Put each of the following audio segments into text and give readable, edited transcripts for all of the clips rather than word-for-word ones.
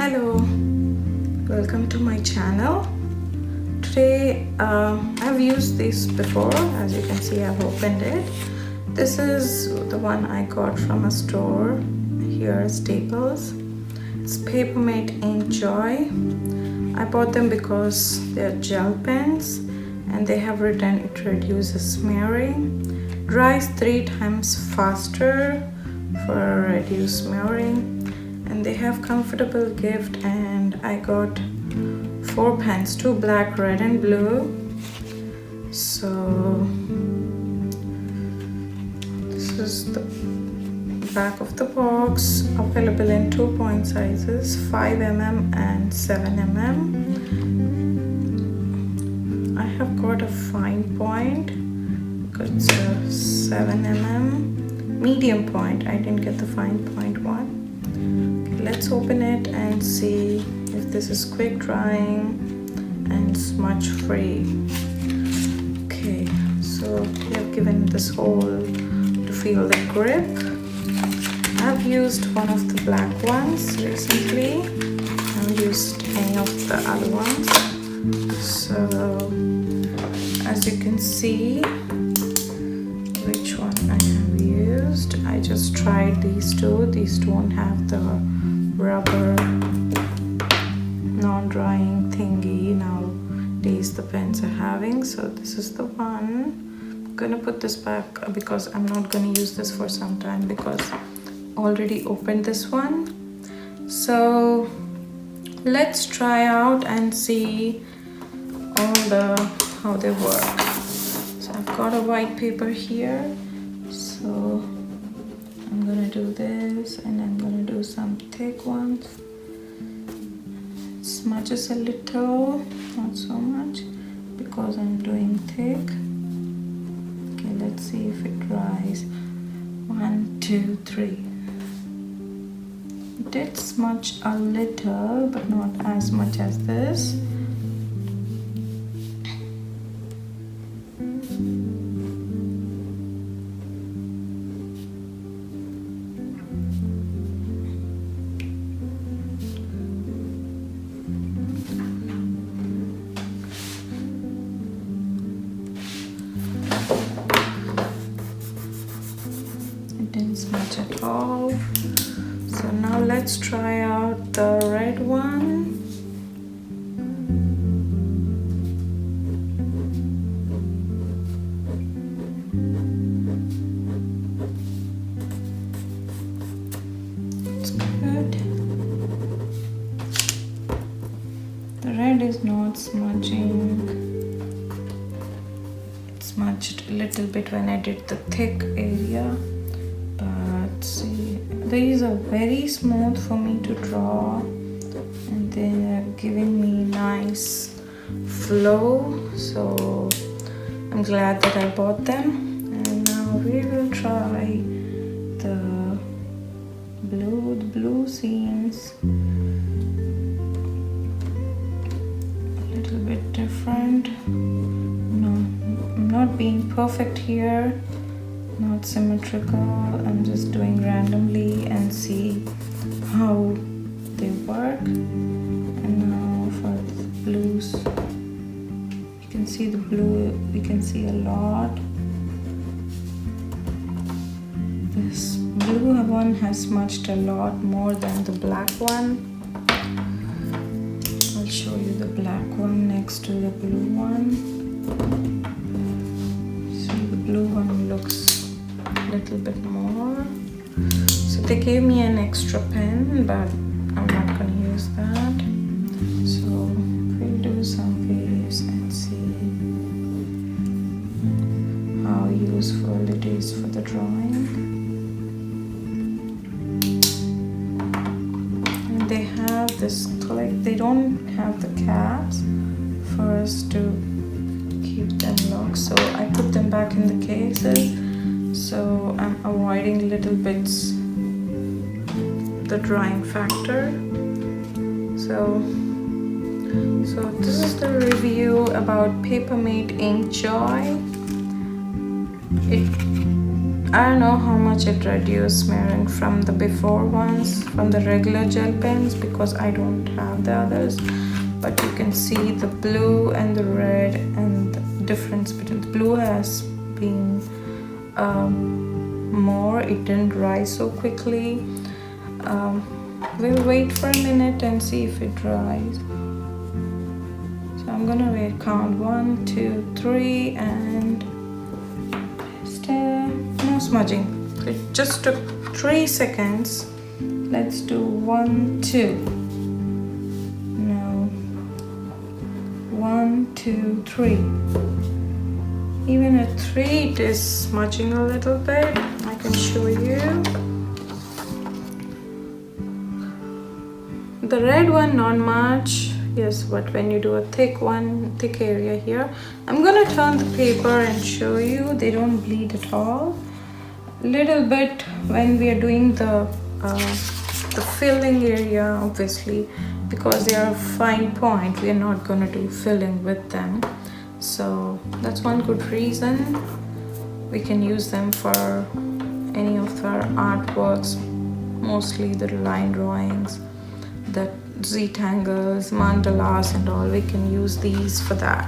Hello, welcome to my channel. Today I've used this before. As you can see, I've opened it. This is the one I got from a store here, Staples. It's Papermate Ink Joy. I bought them because they're gel pens and they have written it reduces smearing, dries 3 times faster for reduced smearing, and they have comfortable gift. And I got 4 pens, 2 black, red and blue. So this is the back of the box, available in 2 point sizes, 5mm and 7mm. I have got a fine point because it's a 7mm, medium point. I didn't get the fine point one. Okay, let's open it and see if this is quick drying and smudge free. Okay, so they have given this hole to feel the grip. I've used one of the black ones recently. I haven't used any of the other ones. So as you can see which one I have used, I just tried these two. These don't have the rubber non-drying thingy nowadays the pens are having. So this is the one. I'm gonna put this back because I'm not gonna use this for some time because I already opened this one. So let's try out and see how they work. So I've got a white paper here, so I'm gonna do this and I'm gonna do some thick ones. It smudges a little, not so much because I'm doing thick. Okay, let's see if it dries. 1, 2, 3. It did smudge a little, but not as much as this. Didn't smudge at all. So now let's try out the red one. It's good. The red is not smudging. It smudged a little bit when I did the thick area. But see, these are very smooth for me to draw and they're giving me nice flow, so I'm glad that I bought them. And now we will try the blue. The blue seems a little bit different. No, I'm not being perfect here, not symmetrical. I'm just doing randomly and see how they work. And now for the blues, you can see the blue, we can see a lot. This blue one has smudged a lot more than the black one. I'll show you the black one next to the blue one. See, the blue one looks little bit more. So they gave me an extra pen, but I'm not going to use that. So we'll do some waves and see how useful it is for the drawing. And they have this click. They don't have the caps for us to keep them locked, so I put them back in the cases. So I'm avoiding little bits the drying factor. So this is the review about Papermate Ink Joy. I don't know how much it reduced smearing from the before ones, from the regular gel pens, because I don't have the others. But you can see the blue and the red and the difference between the blue has been more, it didn't dry so quickly. We'll wait for a minute and see if it dries. So I'm gonna wait, count 1, 2, 3 and no smudging. It just took 3 seconds. Let's do 1, 2. No. 1, 2, 3. Even at 3 it is smudging a little bit. I can show you. The red one not much, yes, but when you do a thick area here, I'm gonna turn the paper and show you. They don't bleed at all. Little bit when we are doing the filling area, obviously, because they are fine point, we are not gonna do filling with them. So that's one good reason. We can use them for any of our artworks, mostly the line drawings, the ztangles, mandalas and all. We can use these for that.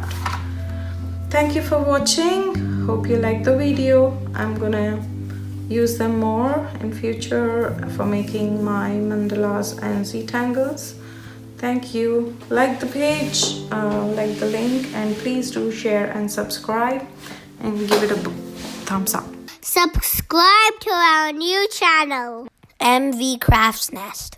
Thank you for watching. Hope you like the video. I'm gonna use them more in future for making my mandalas and ztangles. Thank you. Like the page, like the link, and please do share and subscribe and give it a thumbs up. Subscribe to our new channel, MV Crafts Nest.